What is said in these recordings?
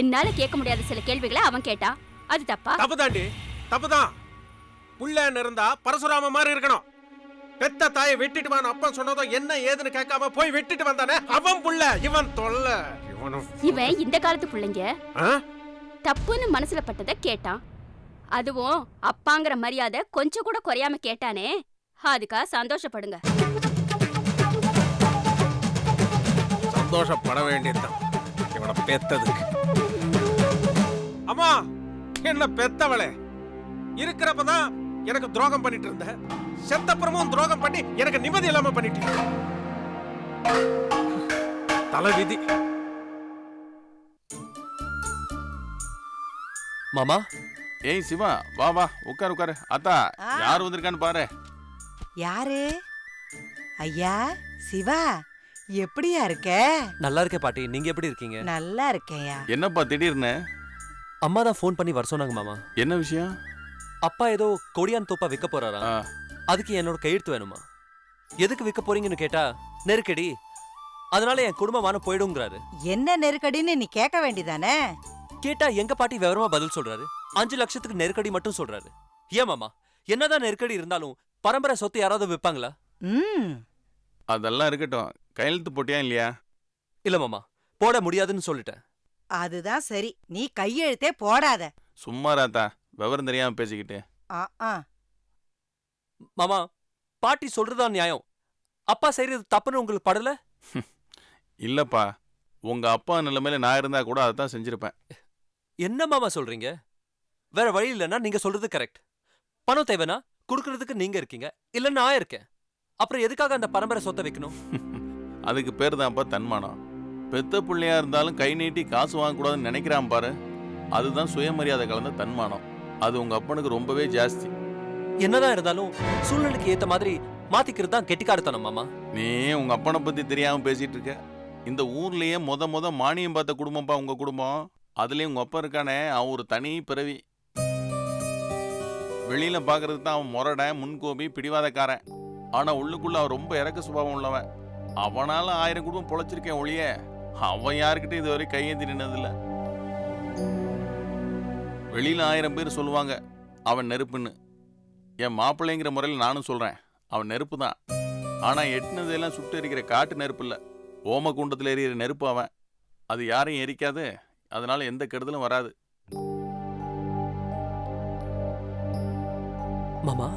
என்னால கேட்க முடியாத சில கேள்விகளை அவன் கேட்டான். அது தப்பா? தப்புதாண்டி, தப்புதான். புள்ளன்னு இருந்தா பரசுராம மாதிரி இருக்கணும். பெத்த தாயை வெட்டிட்டு வான்னு அப்பா சொன்னதும் என்ன ஏதுன்னு கேட்காம போய் வெட்டிட்டு வந்தானே அவன் புள்ள. இவன் தொல்லை. இவன் இந்த காலத்து பிள்ளைங்க தப்புன்னு மனசுல பட்டதை கேட்டான். அதுவும் அப்பாங்கிற மரியாதை கொஞ்சம் கூட குறையாம கேட்டானே, அதுக்கா சந்தோஷப்படுங்க. சந்தோஷப்பட வேண்டியதுதான் இவனை பெத்ததுக்கு. அம்மா, என்ன பெத்தவளே, இருக்கிறப்பதான் எனக்கு துரோகம் பண்ணிட்டு இருந்த, செத்தப்புறமும் துரோகம் பண்ணி எனக்கு நிம்மதி இல்லாம பண்ணிட்டு தலை விதி. மாமா. ஏய் சிவா, வா வா, உட்காரு உட்காரு. அத்தா, யார் வந்திருக்கான்னு பாரு. யாரு? ஐயா சிவா, எப்படியா இருக்க? நல்லா இருக்கேன் பாட்டி, நீங்க எப்படி இருக்கீங்க? நல்லா இருக்கேன்யா. என்னப்பா திடீர்னு? அம்மா தான் ஃபோன் பண்ணி வர சொன்னாங்க மாமா. என்ன விஷயம்? அப்பா ஏதோ கொடியான் தோப்பா விற்க போறாரா, அதுக்கு என்னோட கையெழுத்து வேணுமா. எதுக்கு விற்க போறீங்கன்னு கேட்டா நெருக்கடி, அதனால என் குடும்பமான போயிடுங்கிறாரு. என்ன நெருக்கடின்னு நீ கேட்க வேண்டியதானே? கேட்டா எங்க பாட்டி விவரமா பதில் சொல்றாரு. 5 லட்சத்துக்கு நெருக்கடி மட்டும் சொல்றாரு. ஏன் மாமா, என்னதான் நெருக்கடி இருந்தாலும் பரம்பரை சொத்து யாராவது விற்பாங்களா? அதெல்லாம் இருக்கட்டும், கையெழுத்து போட்டியா இல்லையா? இல்ல மாமா, போட முடியாதுன்னு சொல்லிட்டேன். அதுதான் சரி, நீ கையெழுத்தே போடாத. சும்மா ராத்தா, விவரம் தெரியாம பேசிக்கிட்டு. மாமா, பாட்டி சொல்றதுதான் நியாயம். அப்பா செய்யறது தப்புன்னு உங்களுக்கு படல? இல்லப்பா, உங்க அப்பா நிலைமையில நான் இருந்தா கூட அதான் செஞ்சிருப்பேன். என்ன மாமா சொல்றீங்க? வேற வழி இல்லைன்னா நீங்க சொல்றது கரெக்ட். பணம் தேவைன்னா குடுக்கறதுக்கு நீங்க இருக்கீங்க, இல்ல நான் இருக்கேன். அப்புறம் எதுக்காக அந்த பரம்பரை சொத்தை வைக்கணும்? அதுக்கு பேர் தான்ப்பா தன்மானம். பெத்த பிள்ளையா இருந்தாலும் கை நீட்டி காசு வாங்கக்கூடாதுன்னு நினைக்கிறான் பாரு, அதுதான் சுயமரியாதை கலந்த தன்மானம். அது உங்க அப்பனுக்கு ரொம்பவே ஜாஸ்தி. என்னதான் இருந்தாலும் சூழ்நிலைக்கு ஏத்த மாதிரி மாத்திக்கிறது தான் கெட்டிக்காரத்தனம் மாமா. நீ உங்க அப்பனை பத்தி தெரியாம பேசிட்டு இருக்க. இந்த ஊர்லயே முத மானியம் பார்த்த குடும்பம்ப்பா உங்க குடும்பம். அதுலயும் உங்க அப்பா இருக்கானே, அவன் ஒரு தனி பிறவி. வெளியில பாக்குறதுக்கு தான் அவன் முரட, முன்கோபி, பிடிவாதக்காரன். ஆனா உள்ளுக்குள்ள அவன் ரொம்ப இறக்க சுபாவம் உள்ளவன். அவனால 1000 குடும்பம் பொழைச்சிருக்கேன் ஒழிய அவன் யாருக்கிட்ட இதுவரை கையேந்தி நின்னதில்ல. வெளியில 1000 பேர் சொல்லுவாங்க அவன் நெருப்புன்னு. என் மாப்பிள்ளைங்கிற முறையில் நானும் சொல்றேன், அவன் நெருப்பு தான். ஆனா எட்டுனதெல்லாம் சுட்டு எரிக்கிற காட்டு நெருப்பு இல்ல, ஓம குண்டத்தில் எரியிற நெருப்பு அவன். அது யாரையும் எரிக்காது, அதனால எந்த கெடுதலும் வராது. மாமா,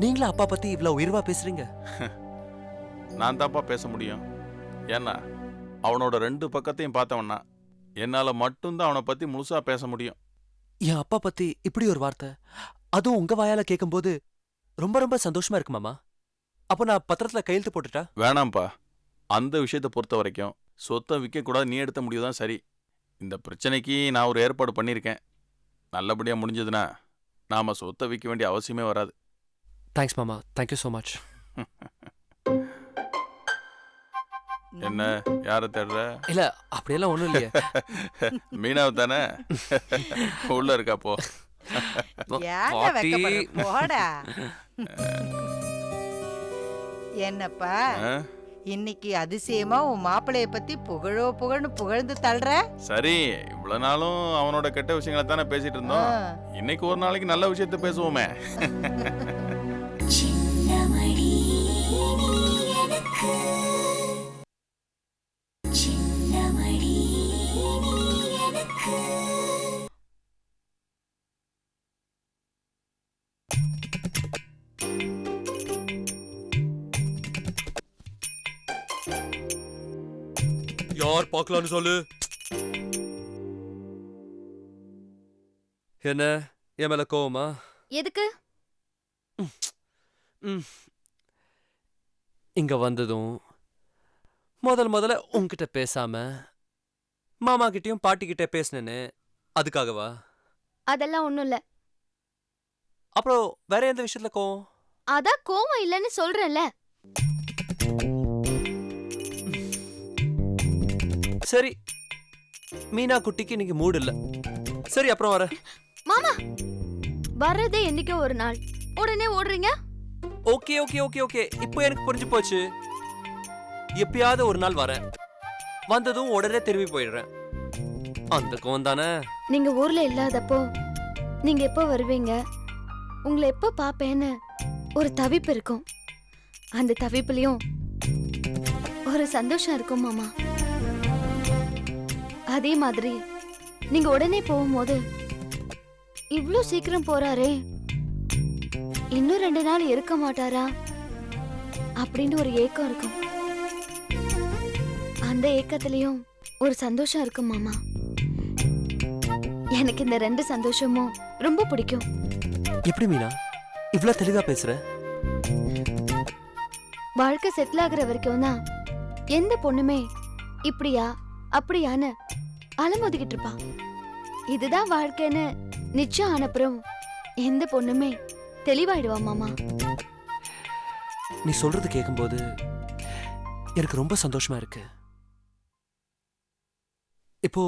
நீங்களா அப்பா பத்தி இவ்வளவு உயர்வா பேசுறீங்க? நான் தாப்பா பேச முடியும். ஏன்னா அவனோட 2 பக்கத்தையும் பார்த்தவன்னா என்னால மட்டும்தான் அவனை பத்தி முழுசா பேச முடியும். என் அப்பா பத்தி இப்படி ஒரு வார்த்தை, அதுவும் உங்க வாயால கேட்கும்போது ரொம்ப ரொம்ப சந்தோஷமா இருக்கு மாமா. அப்போ நான் பத்திரத்துல கையெழுத்து போட்டுட்டா? வேணாம்ப்பா, அந்த விஷயத்தை பொறுத்த வரைக்கும் சொத்தை விற்க கூடாது, நீ எடுத்த முடிவுதான் சரி. இந்த பிரச்சனைக்கு நான் ஒரு ஏற்பாடு பண்ணியிருக்கேன். நல்லபடியா முடிஞ்சதுன்னா நாம சொத்தை விற்க வேண்டிய அவசியமே வராது. தேங்க்ஸ் மாமா, தேங்க்யூ ஸோ மச். என்ன, யாரை தேடுற? இல்ல அப்படியெல்லாம் ஒண்ணும் இல்லையே. மீனாவை தானே? உள்ள இருக்கா போ. போடா. என்னப்பா இன்னைக்கு அதிசயமா உன் மாப்பிளைய பத்தி புகழ்ந்து தள்ளுற? சரி, இவ்வளவு நாளும் அவனோட கெட்ட விஷயங்களை தானே பேசிட்டு இருந்தோம். இன்னைக்கு ஒரு நாளைக்கு நல்ல விஷயத்த பேசுவோமே. யார் பார்க்கலான்னு சொல்லு. என்ன, என் மேல கோவமா? எதுக்கு? இங்க வந்ததும் முதல்ல உன்கிட்ட பேசாம மாமா கிட்டயும் பாட்டி கிட்ட பேசினேன்னு அதுக்காகவா? அதெல்லாம் ஒண்ணும் இல்ல. அப்புறம் வேற எந்த விஷயத்துல கோவம்? அதான் கோவம் இல்லன்னு சொல்றேன்ல. சரி, மீனா குட்டிக்கு இன்னைக்கு மூடு இல்ல. சரி, அப்புறம் வர. மாமா, வர்றதே என்னைக்கோ ஒரு நாள், உடனே ஓடுறீங்க. ஓகே ஓகே ஓகே ஓகே, இப்போ எனக்கு புரிஞ்சு போச்சு. எப்பயாவது ஒரு நாள் வரேன், வந்ததும் உடனே திரும்பி போயிடுறேன். அந்த கோவம் தானே. நீங்க ஊர்ல இல்லாதப்போ நீங்க எப்போ வருவீங்க, உங்களை எப்போ பாப்பேன்னு ஒரு தவிப்பு இருக்கும். அந்த தவிப்புலயும் ஒரு சந்தோஷம் இருக்கும் மாமா. அதே மாதிரி நீங்க உடனே போகும்போது இவ்ளோ சீக்கிரம் போறாரே, இன்னும் 2 நாள் இருக்க மாட்டாரா அப்படின்னு ஒரு ஏக்கம் இருக்கும். அந்த ஏக்கத்திலயும் ஒரு சந்தோஷம் இருக்கும் மாமா. எனக்கு இந்த 2 சந்தோஷமும் ரொம்ப பிடிக்கும். எப்படி மீனா இவ்ளோ தெளிவா பேசுற? வாழ்க்கை செட்டில் ஆகுற வரைக்கும் தான் எந்த பொண்ணுமே இப்படியா அப்படியான்னு அலமோதிக்கிட்டு இருப்பா. இதுதான் வாழ்க்கைன்னு நிச்சயம் ஆனப்புறம் எந்த பொண்ணுமே தெளிவாயிடுவா மாமா. நீ சொல்றது கேட்கும்போது எனக்கு ரொம்ப சந்தோஷமா இருக்கு. இப்போ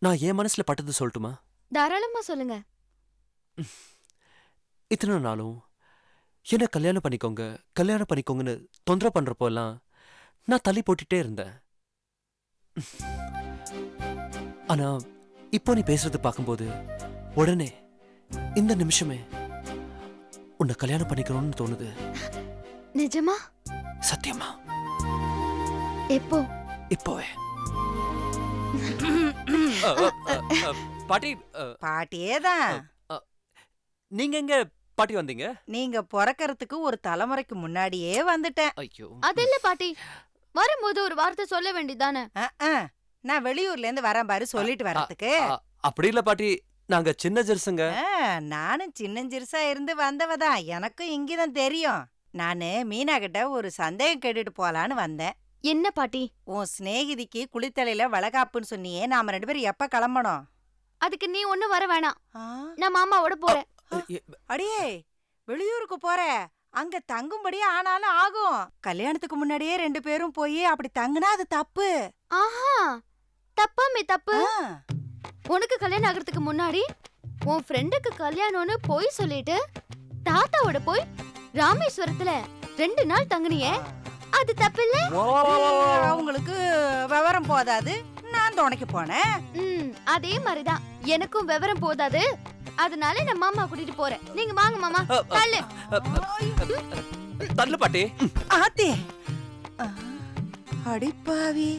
நான் என் மனசுல பட்டது சொல்லட்டுமா? தாராளமா சொல்லுங்க. இத்தனை நாளும் என்ன கல்யாணம் பண்ணிக்கோங்க கல்யாணம் பண்ணிக்கோங்கன்னு தொந்தரவு பண்றப்போலாம் நான் தள்ளி போட்டுட்டே இருந்தேன். ஆனா இப்போ நீ பேசுறது பார்க்கும்போது உடனே இந்த நிமிஷமே உன்னை கல்யாணம் பண்ணிக்கணும்னு தோணுது. நிஜமா? சத்தியமா? எப்போ? இப்போவே. பாட்டி, பாட்டியேதான். நீங்க எங்க பாட்டி வந்தீங்க? நீங்க பிறக்கறதுக்கு ஒரு தலைமுறைக்கு முன்னாடியே வந்துட்டேன். ஐயோ, அது இல்ல பாட்டி, வரும்போது ஒரு வார்த்தை சொல்ல வேண்டியதானே? நான் வெளியூர்ல இருந்து வரேன் பாரு, சொல்லிட்டு வரதுக்கு. அப்படி இல்ல பாட்டி, நாங்க சின்ன ஜெருசுங்க. நானும் சின்னஞ்சிறுசா இருந்து வந்தவதான், எனக்கும் இங்கதான் தெரியும். நானு மீனா கிட்ட ஒரு சந்தேகம் கேட்டுட்டு போலான்னு வந்தேன். என்ன பாட்டி? உன் சிநேகிதிக்கு குளித்தலையில வளகாப்புன்னு சொன்னியே, நாம 2 பேரும் எப்ப கிளம்பணும்? அதுக்கு நீ ஒண்ணும் வர வேணாம், நான் மாமாவோட போறேன். அடியே, வெளியூருக்கு போற, அங்க தங்கும்படியே ஆனாலும் ஆகும். கல்யாணத்துக்கு முன்னாடியே 2 பேரும் போய் அப்படி தங்குனா அது தப்பு. ஆஹா, தப்பாமே தப்பு. உனக்கு கல்யாணம் ஆகிறதுக்கு முன்னாடி உன் ஃப்ரெண்டுக்கு கல்யாணம்னு போய் சொல்லிட்டு தாத்தாவோட போய் ராமேஸ்வரத்துல 2 நாள் தங்குனியே, அது தப்பு இல்ல? அவங்களுக்கு விவரம் போதாது, நான் துணைக்கு போனேன். அதே மாதிரிதான் எனக்கும் விவரம் போதாது, அதனால நான் மாமா கூட்டிட்டு போறேன். நீங்க வாங்க மாமா. தள்ளு தள்ளு பாட்டி. ஆத்தே, அடிப்பாவி.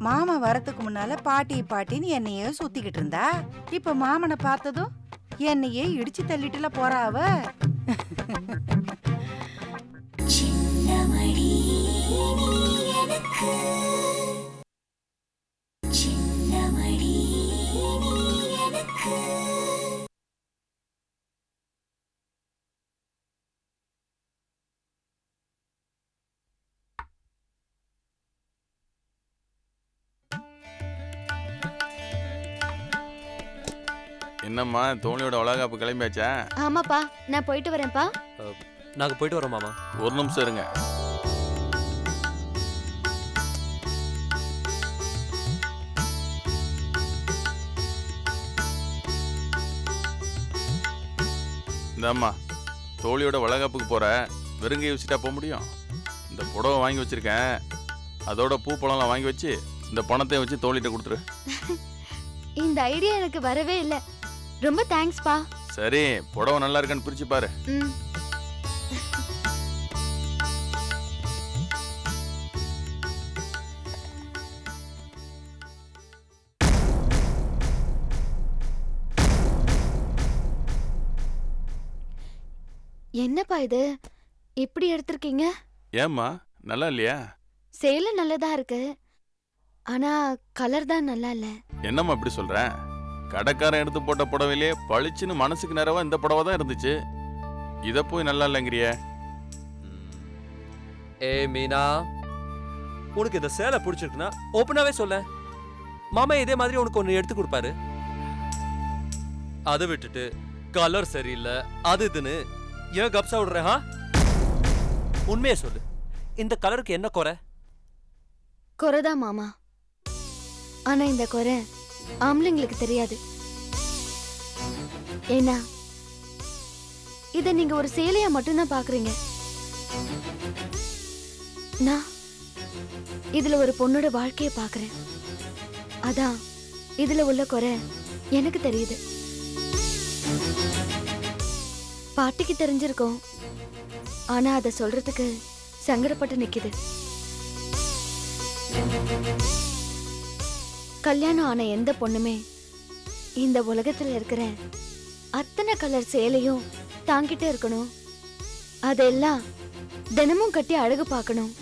மாமா வரத்துக்கு முன்னால பாட்டி பாட்டின்னு என்னையே சுத்திக்கிட்டு இருந்தா, இப்ப மாமனை பார்த்ததும் என்னையே இடிச்சு தள்ளிட்டுல போறா அவ. என்னம்மா தோழியோட வளகாப்பு கிளம்பியாச்சா? ஆமாப்பா, நான் போயிட்டு வரேன்ப்பா. நாங்க போயிட்டு வரோம் மாமா. ஒரு நிமிஷம் இருங்க. இந்தாம்மா, தோழியோட வளகாப்புக்கு போற, வெறுங்கையை வச்சுட்டா போக முடியும்? இந்த புடவை வாங்கி வச்சிருக்கேன், அதோட பூ பழம்லாம் வாங்கி வச்சு இந்த பணத்தை வச்சு தோழிட்ட கொடுத்துரு. இந்த ஐடியா எனக்கு வரவே இல்ல, ரொம்ப தேங்க்ஸ் பா. சரி, புடவை நல்லா இருக்கான்னு பிரிச்சு பாரு. என்னப்பா இது இப்படி எடுத்திருக்கீங்க? ஏம்மா, நல்லா இல்லையா? சேலை நல்லதா இருக்கு, ஆனா கலர் தான் நல்லா இல்ல. என்னம்மா இப்படி சொல்ற? கடைக்காரன் எடுத்து போட்ட புடவையிலே பளிச்சுன்னு மனசுக்கு நிறைவா இந்த புடவை தான் இருந்துச்சு, இத போய் நல்லா இல்லைங்கிறிய? ஏ மீனா, உனக்கு இந்த சேலை பிடிச்சிருக்குன்னா ஓப்பனாவே சொல்ல, மாமா இதே மாதிரி உனக்கு ஒன்னு எடுத்து கொடுப்பாரு. அதை விட்டுட்டு கலர் சரியில்லை அது இதுன்னு ஏன் கப்சா விடுற? உண்மையை சொல்லு, இந்த கலருக்கு என்ன குறை? குறைதான் மாமா, ஆனா இந்த குறை ஆம்பளைங்களுக்கு தெரியாது. ஏன்னா இத நீங்க ஒரு சேலையா மட்டும்தான் பாக்குறீங்க. நான் இதுல ஒரு பொண்ணோட வாழ்க்கைய பாக்குறேன். அதான் இதுல உள்ள குறை எனக்கு தெரியுது. பாட்டிக்கு தெரிஞ்சிருக்கும், ஆனா அத சொல்றதுக்கு சங்கடப்பட்டு நிக்குது. கல்யாணம் ஆன எந்த பொண்ணுமே இந்த உலகத்துல இருக்கிற அத்தனை கலர் சேலையும் தாங்கிட்டு இருக்கணும், அதெல்லாம் தினமும் கட்டி அழகு பார்க்கணும்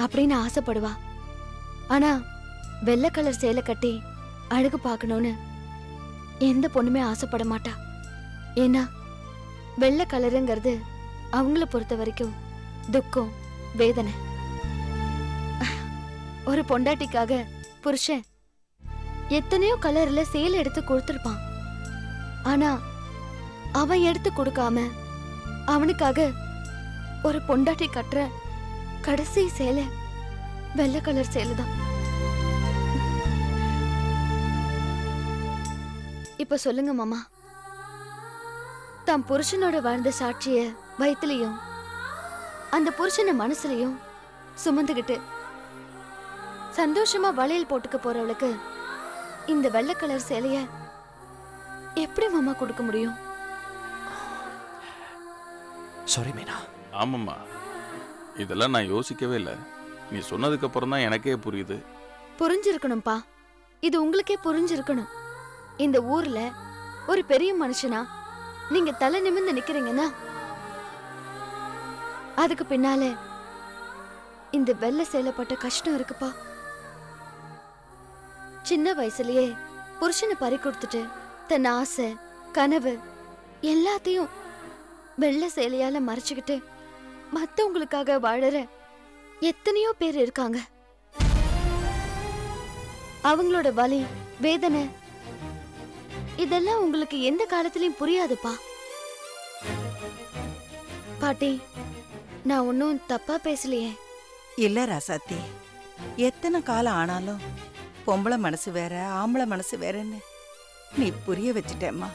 அப்படின்னு ஆசைப்படுவா. ஆனா வெள்ளை கலர் சேலை கட்டி அழகு பார்க்கணும்னு எந்த பொண்ணுமே ஆசைப்பட மாட்டா. ஏன்னா வெள்ளை கலருங்கிறது அவங்கள பொறுத்த வரைக்கும் துக்கம், வேதனை. ஒரு பொண்டாட்டிக்காக புருஷன் எத்தனையோ கலர்ல சேலை எடுத்து கொடுத்திருப்பான். ஆனா அவன் எடுத்து கொடுக்காம அவனுக்காக ஒரு பொண்டாட்டி கட்டுற கடைசி சேலை வெள்ளை கலர் சேலை தான். இப்ப சொல்லுங்க மாமா, தம் புருஷனோட வாழ்ந்த சாட்சிய வயித்துலயும் அந்த புருஷனை மனசுலயும் சுமந்துகிட்டு சந்தோஷமா வளையல் போட்டுக்க போறவளுக்கு இந்த வெள்ளை கலர் சேலைய எப்படி மாமா கொடுக்க முடியும்? சாரி மீனா. ஆமாம்மா, இதெல்லாம் நான் யோசிக்கவே இல்லை. நீ சொன்னதுக்கு அப்புறம் தான் எனக்கே புரியுது. புரிஞ்சிருக்கணும்பா, இது உங்களுக்கே புரிஞ்சிருக்கணும். இந்த ஊர்ல ஒரு பெரிய மனுஷனா நீங்க தலை நிமிர்ந்து நிக்கிறீங்கன்னா அதுக்கு பின்னால இந்த வெள்ளை சேலைப்பட்ட கஷ்டம் இருக்குப்பா. சின்ன வயசுலயே புருஷனை பறி கொடுத்துட்டு தன் ஆசை, கனவு எல்லாத்தையும் வெள்ளை சேலையால மறைச்சுக்கிட்டு மத்தவங்களுக்காக வாழற எத்தனையோ பேர் இருக்காங்க. அவங்களோட வலி, வேதனை இதெல்லாம் உங்களுக்கு எந்த காலத்திலயும் புரியாதுப்பா. பாட்டி, நான் ஒன்னும் தப்பா பேசலையே. இல்ல ராசாத்தி, எத்தனை காலம் ஆனாலும் பொம்பளை மனசு வேற, ஆம்பளை மனசு வேறன்னு நீ புரிய வச்சுட்டேம்மா.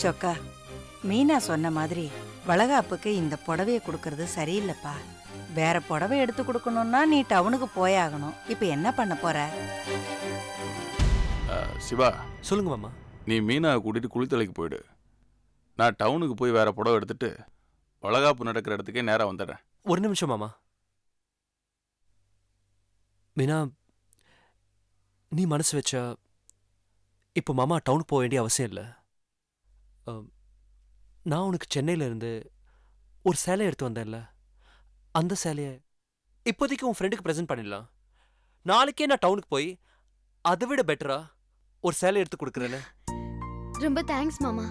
சொக்கா, மீனா சொன்ன மாதிரி வளகாப்புக்கு இந்த புடவைய கொடுக்கறது சரியில்லைப்பா. வேற புடவை எடுத்து கொடுக்கணும்னா நீ டவுனுக்கு போயாகணும். இப்ப என்ன பண்ண போற? சிவா, சொல்லுங்க மாமா. நீ மீனாவை கூட்டிட்டு குளித்தலைக்கு போயிடு. நான் டவுனுக்கு போய் வேற புடவை எடுத்துட்டு வளகாப்பு நடக்கிற இடத்துக்கே நேரா வந்துடுறேன். ஒரு நிமிஷம் மாமா. மீனா, நீ மனசு வச்சா இப்போ மாமா டவுனுக்கு போக வேண்டிய அவசியம் இல்லை. நான் உனக்கு சென்னையில இருந்து ஒரு சேலை எடுத்து வந்தேன்ல, அந்த சேலையை இப்போதைக்கு உன் ஃப்ரெண்டுக்கு ப்ரெசென்ட் பண்ணிடலாம். நாளைக்கே நான் டவுனுக்கு போய் அதை விட பெட்டரா ஒரு சேலை எடுத்து கொடுக்குறேன்னு. ரொம்ப தேங்க்ஸ் மாமா.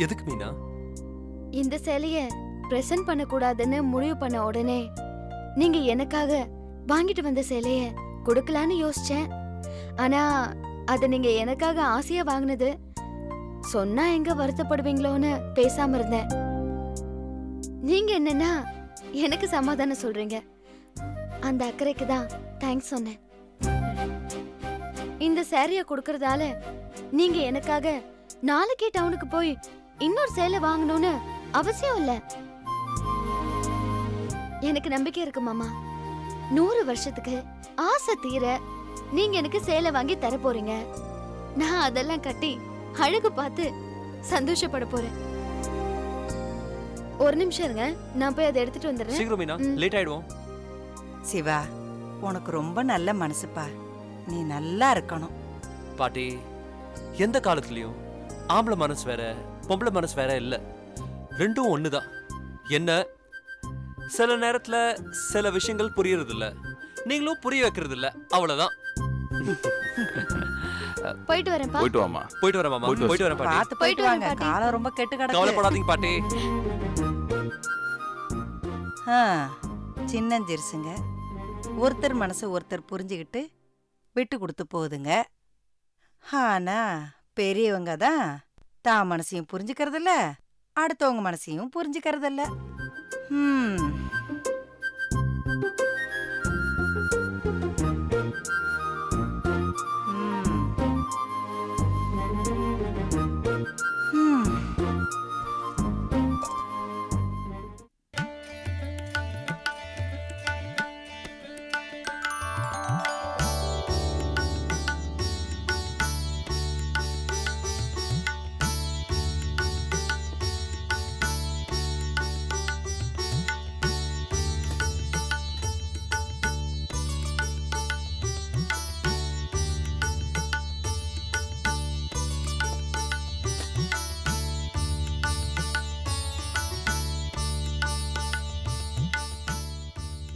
எதுக்கு மீனா? இந்த சேலைய பிரசன்ட் பண்ண கூடாதுன்னு முடிவு பண்ண உடனே நீங்க எனக்காக வாங்கிட்டு வந்த சேலைய கொடுக்கலான்னு யோசிச்சேன். ஆனா அத நீங்க எனக்காக ஆசையா வாங்கினது சொன்னா எங்க வருத்தப்படுவீங்களோன்னு பேசாம இருந்தேன். நீங்க என்னன்னா எனக்கு சமாதானம் சொல்றீங்க. அந்த அக்கறைக்கு தான் தேங்க்ஸ் சொன்னேன். இந்த சேலைய கொடுக்கறதால நீங்க எனக்காக நாளைக்கே டவுனுக்கு போய் இன்னொரு சேலை வாங்கணும்னு அவசியம் இல்ல. எனக்கு நம்பிக்கை இருக்கு மாமா. 100 வருஷத்துக்கு ஆசை தீர நீங்க எனக்கு சேலை வாங்கி தர போறீங்க. நான் அதெல்லாம் கட்டி அழகு பார்த்து சந்தோஷப்பட போறேன். ஒரு நிமிஷம் இருங்க, நான் போய் அதை எடுத்துட்டு வந்துடுறேன். சீக்கிரம் மீனா, லேட் ஆயிடுவோம். சிவா, உனக்கு ரொம்ப நல்ல மனசுப்பா. நீ நல்லா இருக்கணும். பாட்டி, எந்த காலத்துலயும் ஆம்பளை மனசு வேற, பொம்பளை மனசு வேற இல்ல. ரெண்டும் ஒண்ணுதான். என்ன, சில நேரத்துல சில விஷயங்கள் புரியறது இல்ல, நீங்களும் புரிய வைக்கிறது இல்ல, அவ்வளவுதான். போயிட்டு வரேன்ப்பா. போயிட்டு வாமா. போயிட்டு வரேன் மாமா. போயிட்டு வரேன் பாட்டி. பார்த்து போயிட்டு போயிட்டு வாங்க. வரேன் காலம் ரொம்ப கெட்டு கிடக்கு. கவலைப்படாதீங்க பாட்டி. சின்னஞ்சிருசுங்க, ஒருத்தர் மனசு ஒருத்தர் புரிஞ்சுக்கிட்டு விட்டு கொடுத்து போகுதுங்க. ஆனா பெரியவங்க தான் தான் மனசையும் புரிஞ்சுக்கிறதில்ல, அடுத்தவங்க மனசையும் புரிஞ்சுக்கிறதில்ல.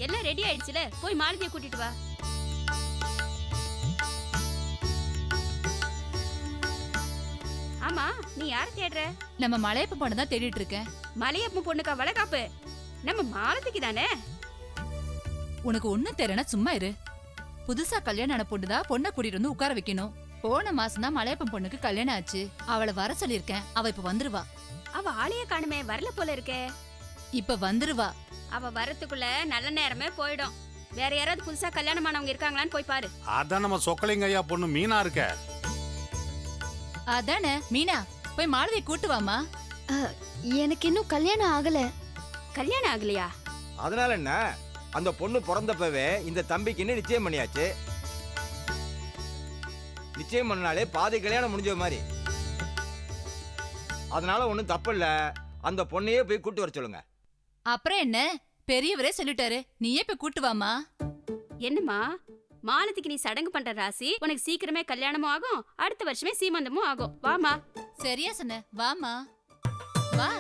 எல்லாம் ரெடி ஆயிடுச்சுல, போய் மாலதியை கூட்டிட்டு வா. ஆமா, நீ யார தேடுற? நம்ம மலையப்ப பொண்ணு தான் தேடிட்டு இருக்கேன். மலையப்ப பொண்ணுக்கா வளகாப்பு? நம்ம மாலதிக்கு தானே. உனக்கு ஒண்ணும் தெரியனா சும்மா இரு. புதுசா கல்யாணம் ஆன பொண்ணுதான் பொண்ணை கூட்டிட்டு வந்து உட்கார வைக்கணும். போன மாசம் தான் மலையப்பன் பொண்ணுக்கு கல்யாணம் ஆச்சு. அவளை வர சொல்லிருக்கேன். அவ இப்ப வந்துருவா. அவ ஆளைய காணுமே, வரல போல இருக்கே. இப்ப வந்துருவா. அவ வரத்துக்குள்ள நல்ல நேரமே போயிடும். வேற யாராவது புதுசா கல்யாணம் ஆனவங்க இருக்காங்களான்னு போய் பாரு. அதான் நம்ம சொக்கலிங்க ஐயா பொண்ணு மீனா இருக்க. அதானே மீனா, போய் மாலதியை கூட்டு வாமா. எனக்கு இன்னும் கல்யாணம் ஆகல. கல்யாணம் ஆகலையா? அதனால என்ன, அந்த பொண்ணு பிறந்தப்பவே இந்த தம்பிக்குன்னு நிச்சயம் பண்ணியாச்சு. நிச்சயம் பண்ணாலே பாதி கல்யாணம் முடிஞ்ச மாதிரி. அதனால ஒண்ணும் தப்பு இல்ல, அந்த பொண்ணையே போய் கூட்டு வர சொல்லுங்க. அப்புறம் என்ன, பெரியவரே சொல்லிட்டாரு, நீயே போய் கூட்டு வாமா. என்னம்மா, மாலதிக்கு நீ சடங்கு பண்ற ராசி. உனக்கு சீக்கிரமே கல்யாணமும் ஆகும், அடுத்த வருஷமே சீமந்தமும் ஆகும். வாமா. சரியா சொன்ன, வாமா வா.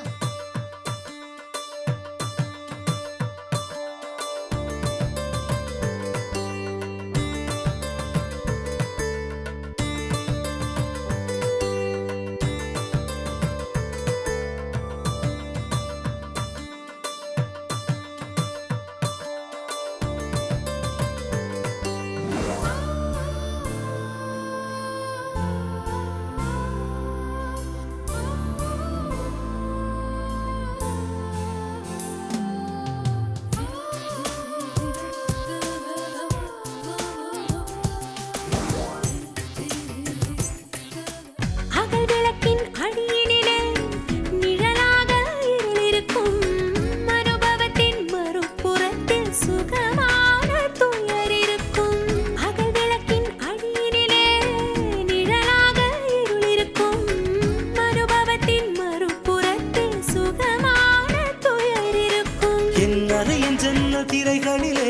திரைகளிலே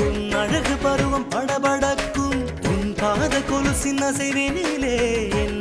உன் அழகு பருவம் படபடக்கும், உன் பாத கொலுசின் அசைவினிலே என்